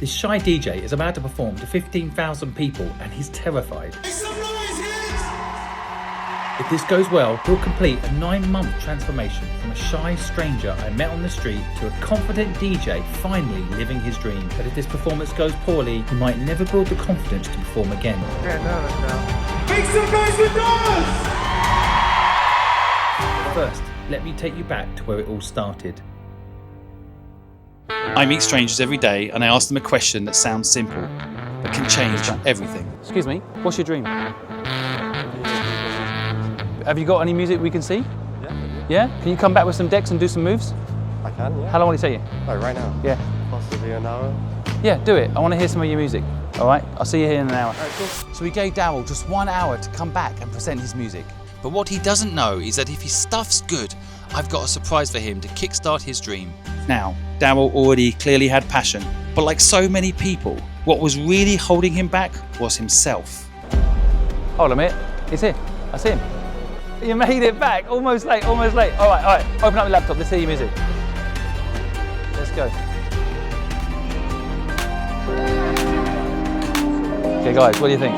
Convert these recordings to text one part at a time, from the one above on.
This shy DJ is about to perform to 15,000 people and he's terrified. If this goes well, he'll complete a 9-month transformation from a shy stranger I met on the street to a confident DJ finally living his dream. But if this performance goes poorly, he might never build the confidence to perform again. Get nervous now. Make some noise with us! First, let me take you back to where it all started. I meet strangers every day and I ask them a question that sounds simple, but can change everything. Excuse me, what's your dream? Have you got any music we can see? Yeah. Yeah? Can you come back with some decks and do some moves? I can, yeah. How long will it take you? Like right now? Yeah. Possibly an hour. Yeah, do it. I want to hear some of your music. All right? I'll see you here in an hour. All right, cool. So we gave Daryl just 1 hour to come back and present his music. But what he doesn't know is that if his stuff's good, I've got a surprise for him to kickstart his dream. Now, Daryl already clearly had passion, but like so many people, what was really holding him back was himself. Hold on a minute. He's here. I see him. You made it back. Almost late, almost late. All right. Open up your laptop. Let's hear your music. Let's go. Okay, guys, what do you think?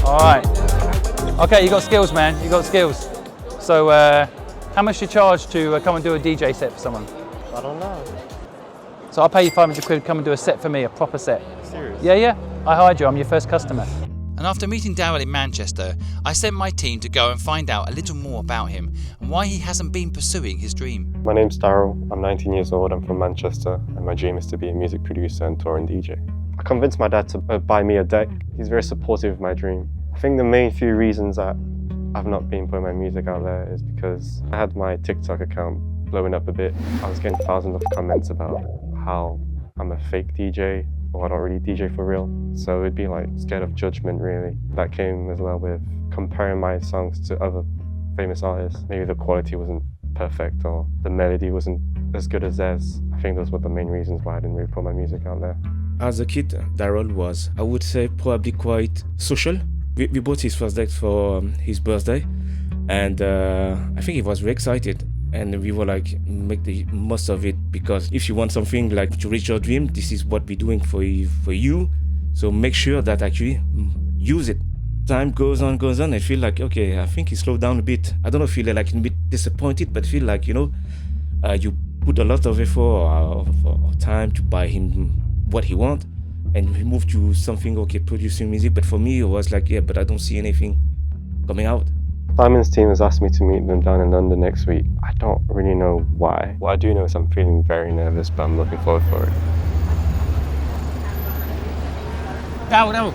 All right. Okay, you got skills, man. You got skills. So, how much do you charge to come and do a DJ set for someone? I don't know. So I'll pay you 500 quid to come and do a set for me, a proper set. Serious? Yeah. I hired you. I'm your first customer. And after meeting Daryl in Manchester, I sent my team to go and find out a little more about him and why he hasn't been pursuing his dream. My name's Daryl. I'm 19 years old. I'm from Manchester, and my dream is to be a music producer and touring DJ. I convinced my dad to buy me a deck. He's very supportive of my dream. I think the main few reasons that I've not been putting my music out there is because I had my TikTok account blowing up a bit. I was getting thousands of comments about how I'm a fake DJ or I don't really DJ for real. So it'd be like scared of judgment really. That came as well with comparing my songs to other famous artists. Maybe the quality wasn't perfect or the melody wasn't as good as theirs. I think those were the main reasons why I didn't really put my music out there. As a kid, Daryl was, I would say, probably quite social. We bought his first deck for his birthday, and I think he was very excited. And we were like, make the most of it, because if you want something like to reach your dream, this is what we're doing for you. So make sure that actually use it. Time goes on. I feel like, okay, I think he slowed down a bit. I don't know, feel like a bit disappointed, but feel like, you put a lot of effort or time to buy him what he wants, and we moved to something, okay, producing music. But for me, it was like, yeah, but I don't see anything coming out. Simon's team has asked me to meet them down in London next week. I don't really know why. What I do know is I'm feeling very nervous, but I'm looking forward for it. Daryl,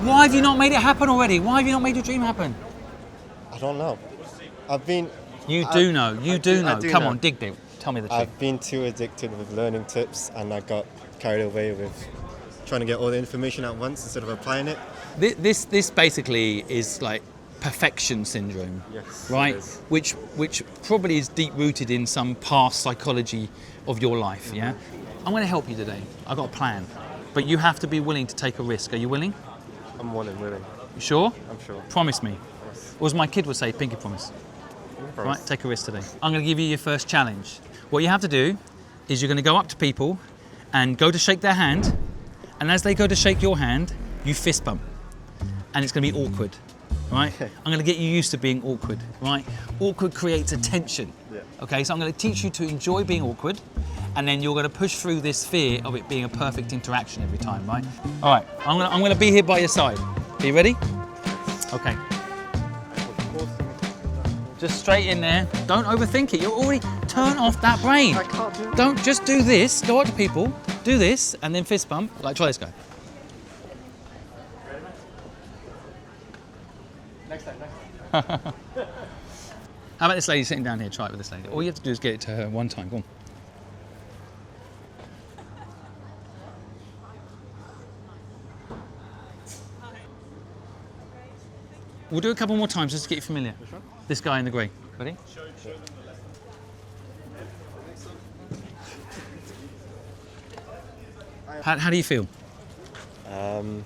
why have you not made it happen already? Why have you not made your dream happen? I don't know. You do know. Come on, dig deep. Tell me the truth. I've been too addicted with learning tips, and I got carried away with trying to get all the information at once instead of applying it. This basically is like perfection syndrome, Yes, right? it is. Which probably is deep rooted in some past psychology of your life. Yeah, I'm going to help you today. I've got a plan, but you have to be willing to take a risk. Are you willing? I'm more than willing. You sure? I'm sure. Promise me. Yes. Or as my kid would say, pinky promise. Promise. Right, take a risk today. I'm going to give you your first challenge. What you have to do is you're going to go up to people and go to shake their hand, and as they go to shake your hand, you fist bump, and it's going to be awkward, right? Okay. I'm going to get you used to being awkward, right? Awkward creates a tension. Yeah. Okay, so I'm going to teach you to enjoy being awkward, and then you're going to push through this fear of it being a perfect interaction every time, right? All right, I'm going to be here by your side. Are you ready? Okay. Just straight in there. Don't overthink it. You're already turn off that brain. I can't do it. Don't just do this. Go up to people, do this, and then fist bump. Like, try this guy. Next time. How about this lady sitting down here? Try it with this lady. All you have to do is get it to her one time. Go on. We'll do a couple more times just to get you familiar. This guy in the grey. Ready? How do you feel? I'm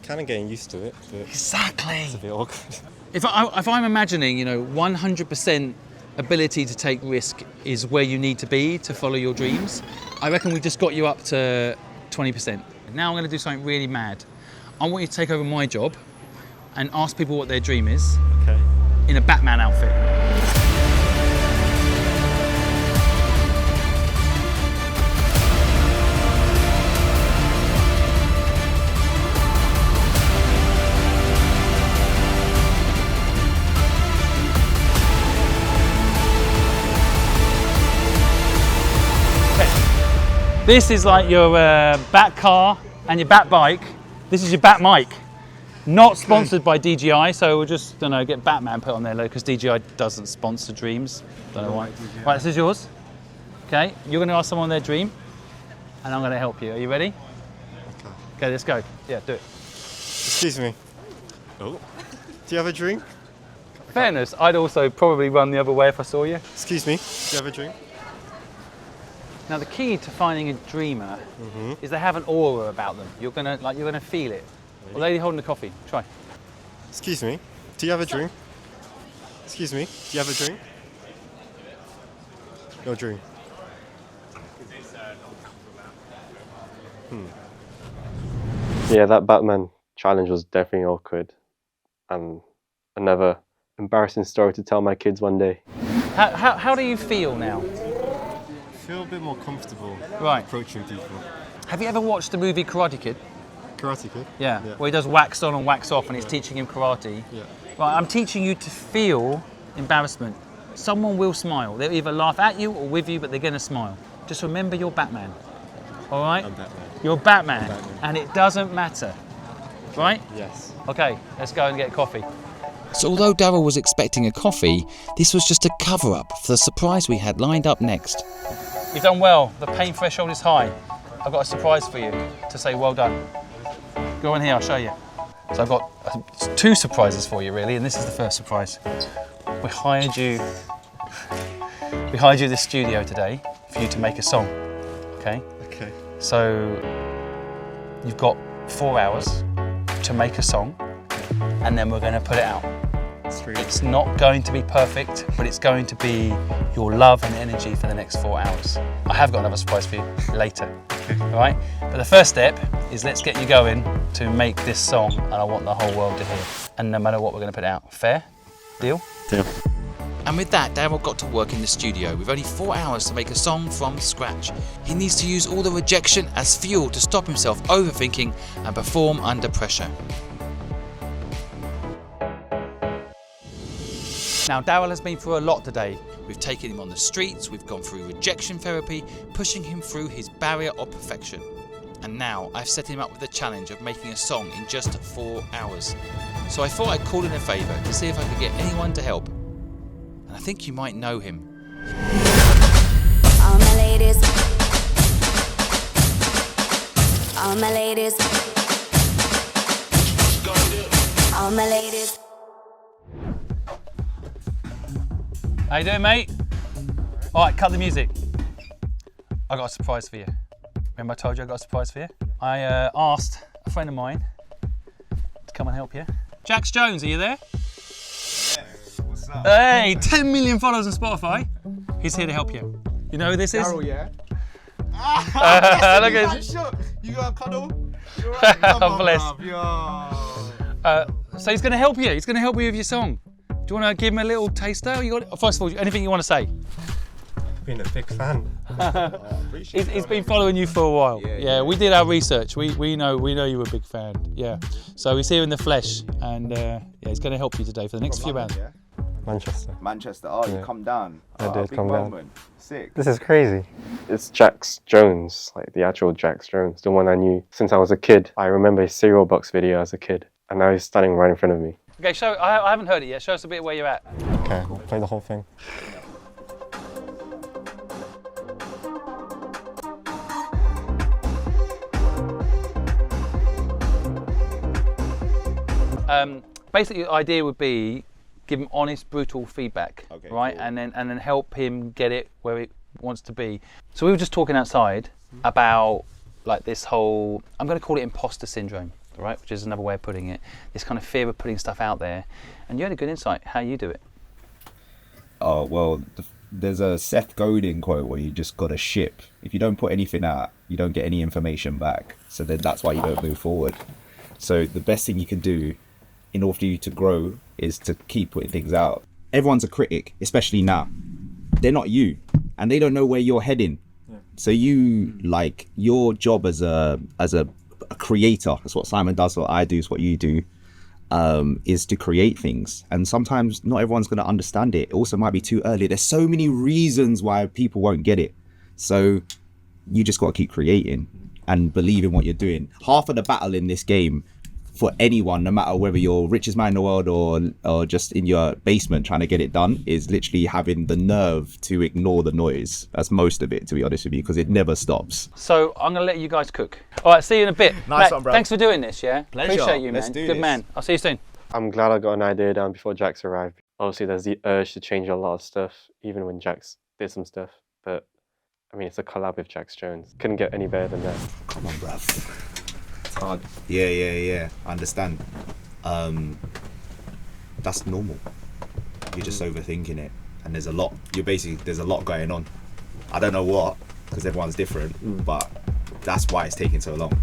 kind of getting used to it, but Exactly. it's a bit awkward. If I'm imagining, 100% ability to take risk is where you need to be to follow your dreams, I reckon we just got you up to 20%. Now I'm going to do something really mad. I want you to take over my job and ask people what their dream is Okay. in a Batman outfit. This is like your Bat car and your Bat bike. This is your Bat mic. Not sponsored by DJI, so we'll just get Batman put on there because DJI doesn't sponsor dreams. Don't know why. Right, this is yours. Okay, you're going to ask someone their dream, and I'm going to help you. Are you ready? Okay, let's go. Yeah, do it. Excuse me. Oh. Do you have a drink? Fairness, I'd also probably run the other way if I saw you. Excuse me. Do you have a drink? Now the key to finding a dreamer is they have an aura about them. You're gonna feel it. Well, lady holding the coffee, try. Excuse me. Do you have a drink? Excuse me. Do you have a drink? No drink. Yeah, that Batman challenge was definitely awkward, and another embarrassing story to tell my kids one day. How do you feel now? I feel a bit more comfortable approaching people. Have you ever watched the movie Karate Kid? Karate Kid? Yeah. Where he does wax on and wax off and he's teaching him karate. Yeah. Right, I'm teaching you to feel embarrassment. Someone will smile. They'll either laugh at you or with you, but they're going to smile. Just remember you're Batman. All right? I'm Batman. You're Batman. And it doesn't matter. Right? Yes. Okay, let's go and get coffee. So although Daryl was expecting a coffee, this was just a cover-up for the surprise we had lined up next. You've done well. The pain threshold is high. I've got a surprise for you to say well done. Go in here, I'll show you. So I've got 2 surprises for you really, and this is the first surprise. We hired you this studio today for you to make a song, okay? Okay. So you've got 4 hours to make a song, and then we're going to put it out. It's not going to be perfect, but it's going to be your love and energy for the next 4 hours. I have got another surprise for you later, all right? But the first step is let's get you going to make this song, and I want the whole world to hear. And no matter what, we're going to put it out. Fair? Deal? Deal. And with that, Daryl got to work in the studio with only 4 hours to make a song from scratch. He needs to use all the rejection as fuel to stop himself overthinking and perform under pressure. Now, Daryl has been through a lot today. We've taken him on the streets, we've gone through rejection therapy, pushing him through his barrier of perfection. And now I've set him up with the challenge of making a song in just 4 hours. So I thought I'd call in a favour to see if I could get anyone to help. And I think you might know him. All my ladies. All my ladies. All my ladies. How you doing, mate? All right, cut the music. I got a surprise for you. Remember I told you I got a surprise for you? I asked a friend of mine to come and help you. Jax Jones, are you there? Yeah, what's up? Hey, 10 million followers on Spotify. He's here to help you. You know who this is? Daryl, yeah? Look at this. You got a cuddle? You're right. Come on, Bless. bruv. Yo. So he's going to help you. He's going to help you with your song. Do you want to give him a little taster? First of all, anything you want to say? Been a big fan. He's been following you for a while. Yeah. We did our research. We know you were a big fan. Yeah. So he's here in the flesh, and he's going to help you today for the next few rounds. Yeah? Manchester. Oh, Yeah. you come down. I did big come down. moment. Sick. This is crazy. It's Jax Jones, like the actual Jax Jones, the one I knew since I was a kid. I remember his cereal box video as a kid, and now he's standing right in front of me. Okay, I haven't heard it yet. Show us a bit where you're at. Okay, we'll play the whole thing. Basically, the idea would be give him honest, brutal feedback, Okay, right? cool. And then help him get it where it wants to be. So we were just talking outside about like this whole, I'm going to call it imposter syndrome, right? Which is another way of putting it. This kind of fear of putting stuff out there. And you had a good insight how you do it. Oh, well, there's a Seth Godin quote where you just got to ship. If you don't put anything out, you don't get any information back. So then that's why you don't move forward. So the best thing you can do in order for you to grow is to keep putting things out. Everyone's a critic, especially now. They're not you, and they don't know where you're heading. So you, like, your job as a creator, that's what Simon does, what I do, is what you do, is to create things. And sometimes not everyone's going to understand it. It also might be too early. There's so many reasons why people won't get it. So you just got to keep creating and believe in what you're doing. Half of the battle in this game for anyone, no matter whether you're richest man in the world or just in your basement trying to get it done, is literally having the nerve to ignore the noise. That's most of it, to be honest with you, because it never stops. So I'm going to let you guys cook. All right, see you in a bit. Nice Matt, one, bro. thanks for doing this, yeah? Pleasure. Appreciate you, man. Let's do Good this. man. I'll see you soon. I'm glad I got an idea down before Jax arrived. Obviously, there's the urge to change a lot of stuff, even when Jax did some stuff. But, I mean, it's a collab with Jax Jones. Couldn't get any better than that. Come on, bruv. It's hard. Yeah. I understand. That's normal. You're just overthinking it. And there's a lot going on. I don't know what, because everyone's different, but that's why it's taking so long.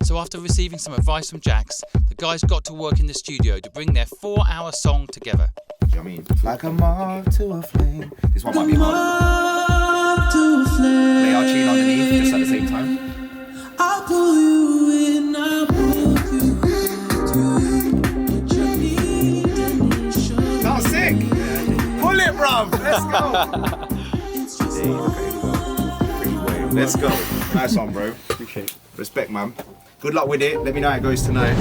So after receiving some advice from Jax, the guys got to work in the studio to bring their 4-hour song together. Do you know what I mean? Like a moth to a flame. This one might be hard. Play our tune underneath, just at the same time. I'll pull you in, I'll pull you to Not sick. Pull it, bruv. Let's go. Let's go. Nice one, bro. Appreciate it. Respect, man. Good luck with it. Let me know how it goes tonight.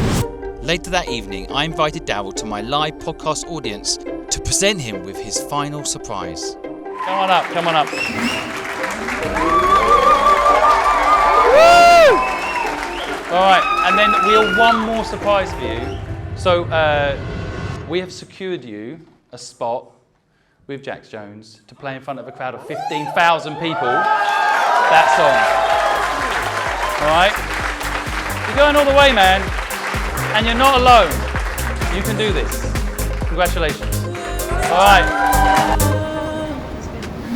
Later that evening, I invited Daryl to my live podcast audience to present him with his final surprise. Come on up. All right, and then we have one more surprise for you. So we have secured you a spot with Jax Jones to play in front of a crowd of 15,000 people. That song. All right? You're going all the way, man. And you're not alone. You can do this. Congratulations. All right.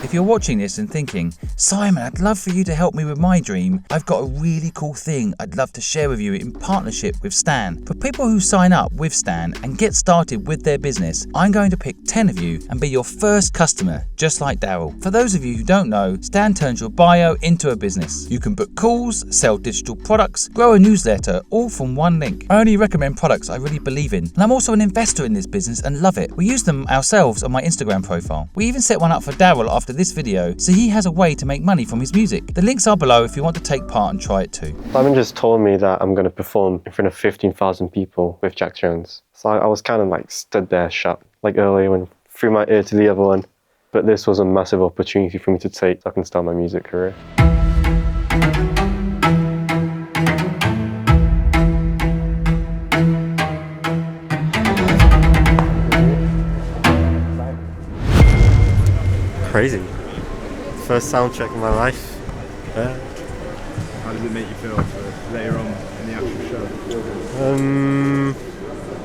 If you're watching this and thinking, Simon, I'd love for you to help me with my dream, I've got a really cool thing I'd love to share with you in partnership with Stan. For people who sign up with Stan and get started with their business, I'm going to pick 10 of you and be your first customer, just like Daryl. For those of you who don't know, Stan turns your bio into a business. You can book calls, sell digital products, grow a newsletter, all from one link. I only recommend products I really believe in, and I'm also an investor in this business and love it. We use them ourselves on my Instagram profile. We even set one up for Daryl after this video, so he has a way to make money from his music. The links are below if you want to take part and try it too. Simon just told me that I'm going to perform in front of 15,000 people with Jax Jones. So I was kind of like stood there shut, like earlier when threw my ear to the other one. But this was a massive opportunity for me to take so I can start my music career. Crazy. First sound check of my life. Yeah. How does it make you feel for later on in the actual show?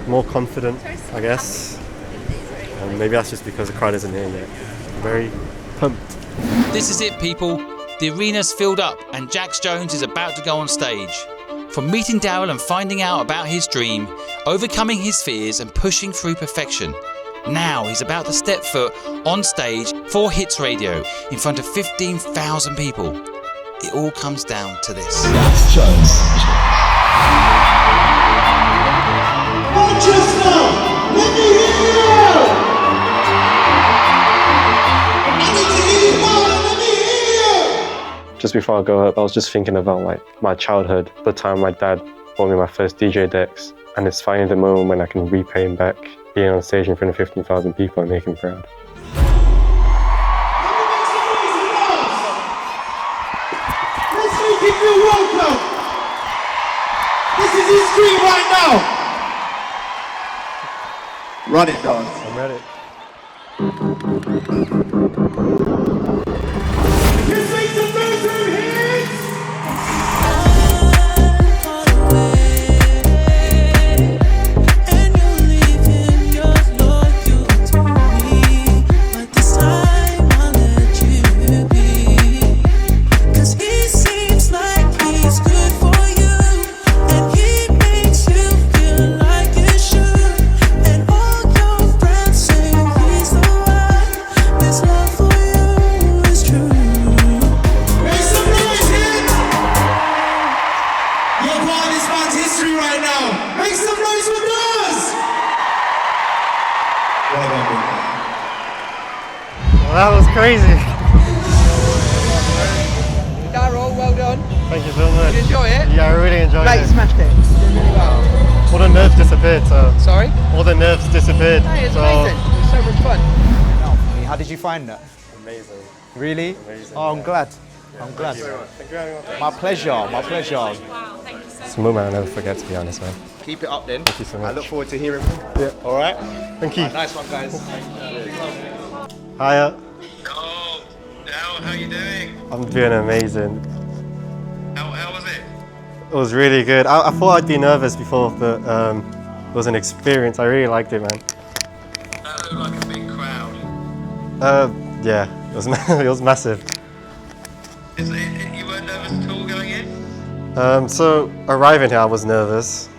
More confident, I guess. And maybe that's just because the crowd isn't here yet. Very pumped. This is it, people. The arena's filled up and Jax Jones is about to go on stage. From meeting Daryl and finding out about his dream, overcoming his fears and pushing through perfection, now he's about to step foot on stage for Hits Radio in front of 15,000 people. It all comes down to this. Jax Jones. Manchester, let me hear you! I need to hear you now, let me hear you! Just before I go up, I was just thinking about like my childhood, the time my dad bought me my first DJ decks, and it's finally the moment when I can repay him back, being on stage in front of 15,000 people and making him proud. Let's make him feel welcome! This is his dream right now! Run it, dog. I'm ready. Let's make some bedroom hits! That was crazy. Daryl, well done. Thank you so much. Did you enjoy it? Yeah, I really enjoyed Mate, it. you smashed it. You did really well. All the nerves disappeared, so. Sorry? All the nerves disappeared. Hey, it's so. amazing. It was so much fun. How did you find that? Amazing. Really? Amazing. Oh, I'm glad. I'm glad. Thank you very much. My pleasure. My pleasure. It's a moment I'll never forget, to be honest, man. Keep it up then. Thank you so much. I look forward to hearing from you. Yeah. All right? Thank you. Nice one, guys. Hiya. Oh, how you doing? I'm doing amazing. How was it? It was really good. I thought I'd be nervous before, but it was an experience. I really liked it, man. That looked like a big crowd. Yeah, it was it was massive. You weren't nervous at all going in? So arriving here, I was nervous,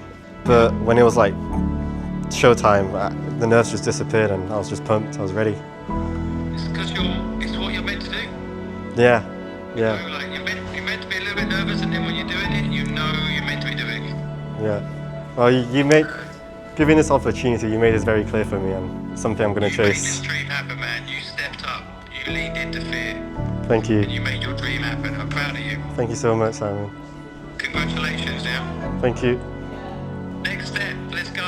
but when it was like showtime, the nerves just disappeared, and I was just pumped. I was ready. It's because it's what you're meant to do. Yeah, You yeah, know, like you're meant to be a little bit nervous, and then when you're doing it, you know you're meant to be doing it. yeah. Well, you made giving this opportunity. You made this very clear for me, and something I'm gonna You made chase. this dream happen, man. You stepped up. You leaned into fear, Thank and you. you made your dream happen. I'm proud of you. Thank you so much, Simon. Congratulations, yeah. Thank you. Next step, let's go.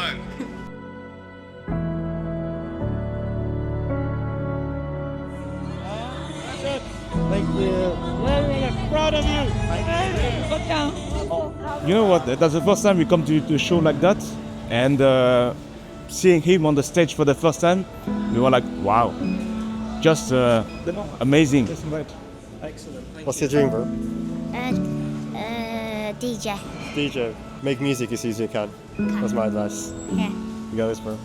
Thank you. We're proud of you. You know what? That's the first time we come to a show like that, and seeing him on the stage for the first time, we were like, wow, just amazing. Excellent. What's your dream, bro? DJ. DJ. Make music as easy as you can. That's my advice. Yeah. You got this, bro.